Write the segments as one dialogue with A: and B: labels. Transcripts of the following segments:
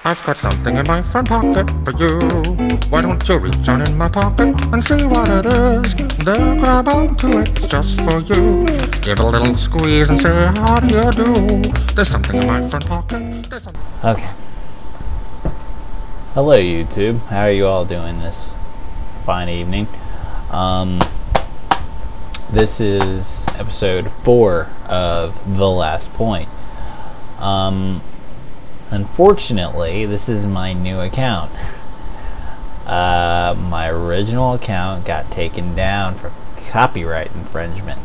A: I've got something in my front pocket for you. Why don't you reach on in my pocket and see what it is? There, grab onto it, it's just for you. Give it a little squeeze and say, how do you do? There's something in my front pocket.
B: Okay. Hello YouTube, how are you all doing this fine evening? This is episode 4 of The Last Point. Unfortunately, this is my new account. My original account got taken down for copyright infringement.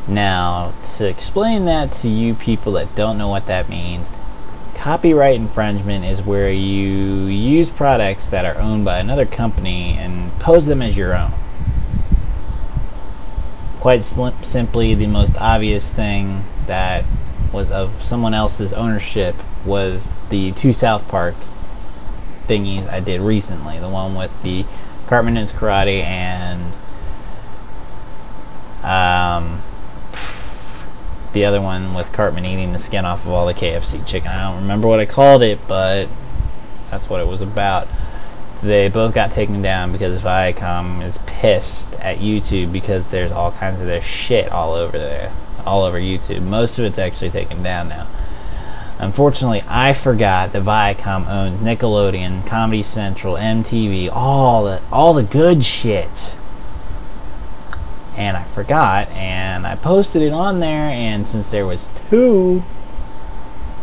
B: Now, to explain that to you people that don't know what that means, copyright infringement is where you use products that are owned by another company and pose them as your own. Quite simply, the most obvious thing that was of someone else's ownership was the 2 South Park thingies I did recently. The one with the Cartman Knows Karate and the other one with Cartman eating the skin off of all the KFC chicken. I don't remember what I called it, but that's what it was about. They both got taken down because Viacom is pissed at YouTube because there's all kinds of their shit all over there, all over YouTube. Most of it's actually taken down now. Unfortunately, I forgot that Viacom owns Nickelodeon, Comedy Central, MTV, all the good shit. And I forgot, and I posted it on there, and since there was 2,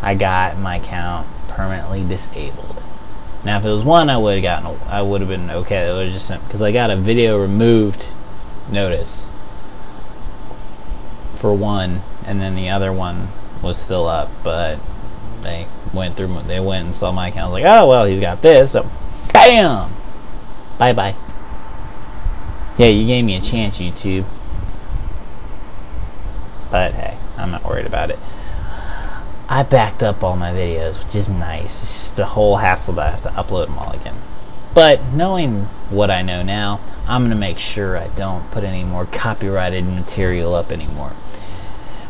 B: I got my account permanently disabled. Now, if it was 1, I would have been okay. It was just because I got a video removed notice for 1, and then the other one was still up, but they went and saw my account. I was like, oh well, he's got this, so bam, bye bye. Yeah, you gave me a chance, YouTube. But hey, I'm not worried about it. I backed up all my videos, which is nice. It's just a whole hassle that I have to upload them all again. But knowing what I know now, I'm going to make sure I don't put any more copyrighted material up anymore.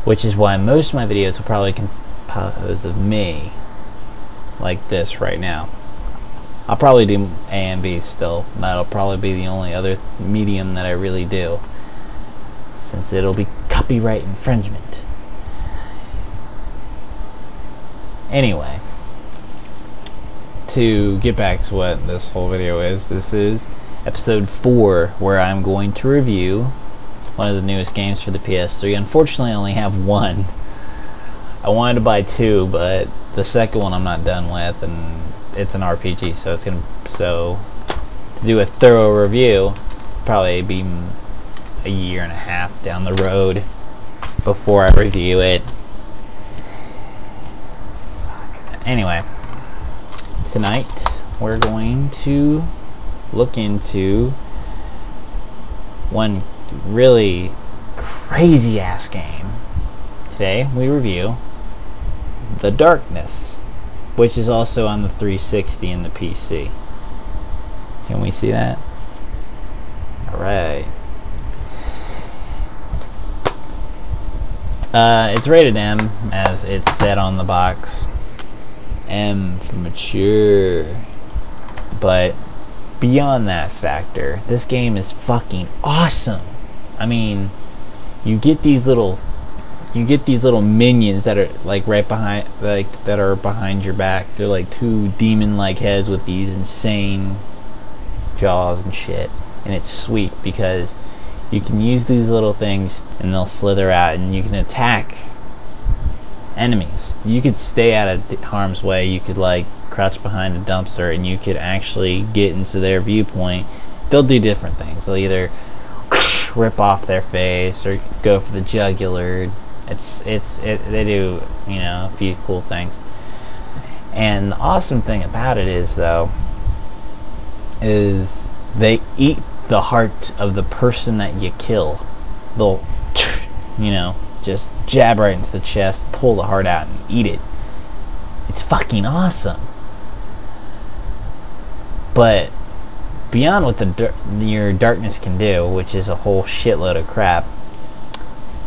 B: Which is why most of my videos will probably compose of me, like this right now. I'll probably do A and B still. That'll probably be the only other medium that I really do, since it'll be copyright infringement. Anyway, to get back to what this whole video is, this is episode 4, where I'm going to review one of the newest games for the PS3. Unfortunately, I only have 1. I wanted to buy 2, but the second one I'm not done with, and it's an RPG, so it's gonna to do a thorough review, probably be a year and a half down the road before I review it. Anyway, tonight we're going to look into one really crazy ass game. Today we review The Darkness, which is also on the 360 and the PC. Can we see that? Alright. It's rated M, as it said on the box. M for mature. But beyond that factor, this game is fucking awesome. I mean, you get these little minions that are like right behind, that are behind your back. They're like 2 demon-like heads with these insane jaws and shit, and it's sweet because you can use these little things and they'll slither out, and you can attack enemies. You could stay out of harm's way. You could like crouch behind a dumpster, and you could actually get into their viewpoint. They'll do different things. They'll either rip off their face or go for the jugular. They do, you know, a few cool things. And the awesome thing about it is, though, is they eat the heart of the person that you kill. They'll, you know, just jab right into the chest, pull the heart out, and eat it. It's fucking awesome. But beyond what your darkness can do, which is a whole shitload of crap,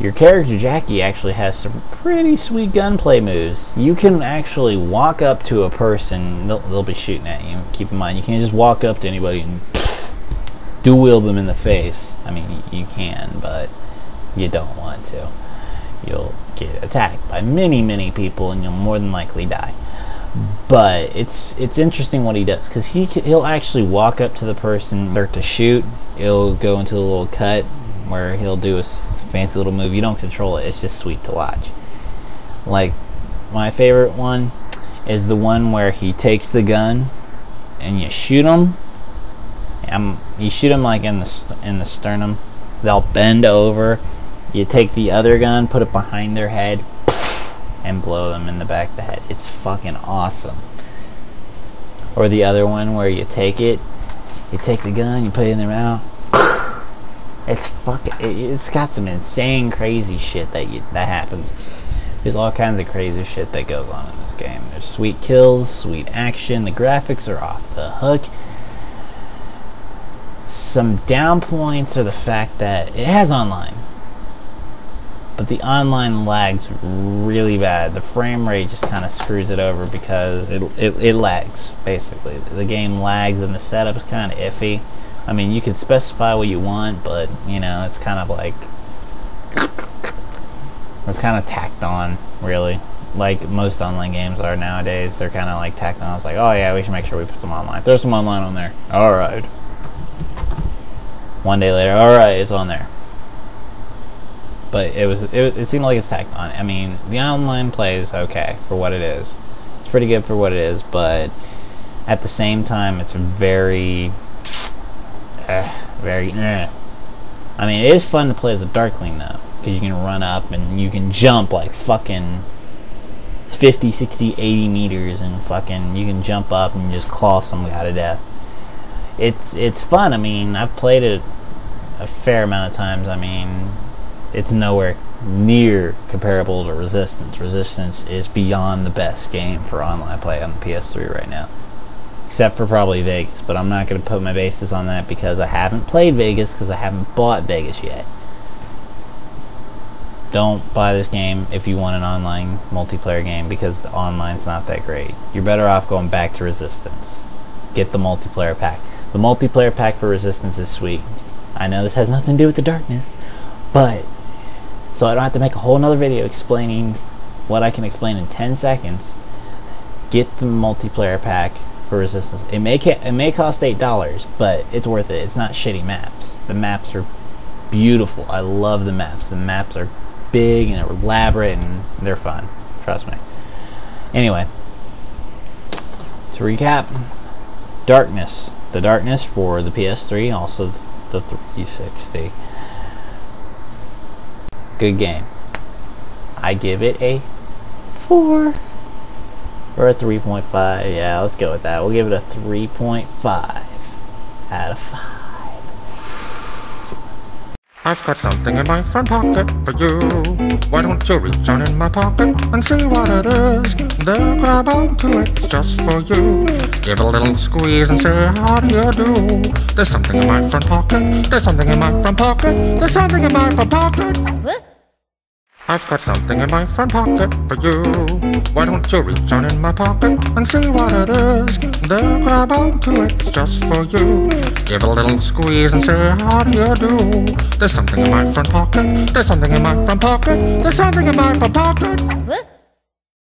B: Your character Jackie actually has some pretty sweet gunplay moves. You can actually walk up to a person, they'll be shooting at you. Keep in mind, you can't just walk up to anybody and duel them in the face. I mean, you can, but you don't want to. You'll get attacked by many people and you'll more than likely die. But it's interesting what he does, because he'll actually walk up to the person, start to shoot. He'll go into a little cut where he'll do a fancy little move. You don't control it. It's just sweet to watch. Like, my favorite one is the one where he takes the gun and you shoot him. You shoot him like in the sternum. They'll bend over. You take the other gun, put it behind their head, and blow them in the back of the head. It's fucking awesome. Or the other one where you take the gun, you put it in their mouth. It's got some insane crazy shit that happens. There's all kinds of crazy shit that goes on in this game. There's sweet kills, sweet action. The graphics are off the hook. Some down points are the fact that it has online, but the online lags really bad. The frame rate just kind of screws it over because it lags, basically. The game lags and the setup is kind of iffy. I mean, you can specify what you want, but, you know, it's kind of like... it's kind of tacked on, really. Like most online games are nowadays. They're kind of like tacked on. It's like, oh yeah, we should make sure we put some online. Throw some online on there. Alright. One day later, alright, it's on there. But it seemed like it's tacked on. I mean, the online play is okay for what it is. It's pretty good for what it is, but at the same time, it's very... I mean, it is fun to play as a Darkling, though, because you can run up and you can jump like fucking 50, 60, 80 meters, and fucking you can jump up and just claw some guy to death. It's fun. I mean, I've played it a fair amount of times. I mean, it's nowhere near comparable to Resistance. Resistance is beyond the best game for online play on the PS3 right now. Except for probably Vegas, but I'm not going to put my basis on that because I haven't played Vegas, because I haven't bought Vegas yet. Don't buy this game if you want an online multiplayer game, because the online's not that great. You're better off going back to Resistance. Get the multiplayer pack. The multiplayer pack for Resistance is sweet. I know this has nothing to do with the darkness, but so I don't have to make a whole nother video explaining what I can explain in 10 seconds. Get the multiplayer pack for Resistance. It may cost $8, but it's worth it. It's not shitty maps. The maps are beautiful. I love the maps. The maps are big and elaborate and they're fun. Trust me. Anyway, to recap, Darkness. The Darkness for the PS3, also the 360. Good game. I give it a 4 or a 3.5. Yeah, let's go with that. We'll give it a 3.5 out of 5.
A: I've got something in my front pocket for you. Why don't you reach on in my pocket and see what it is? There, grab onto it, it's just for you. Give it a little squeeze and say, how do you do? There's something in my front pocket. There's something in my front pocket. There's something in my front pocket. What? I've got something in my front pocket for you. Why don't you reach on in my pocket and see what it is? There, grab onto it, it's just for you. Give it a little squeeze and say, how do you do? There's something in my front pocket. There's something in my front pocket. There's something in my front pocket. What?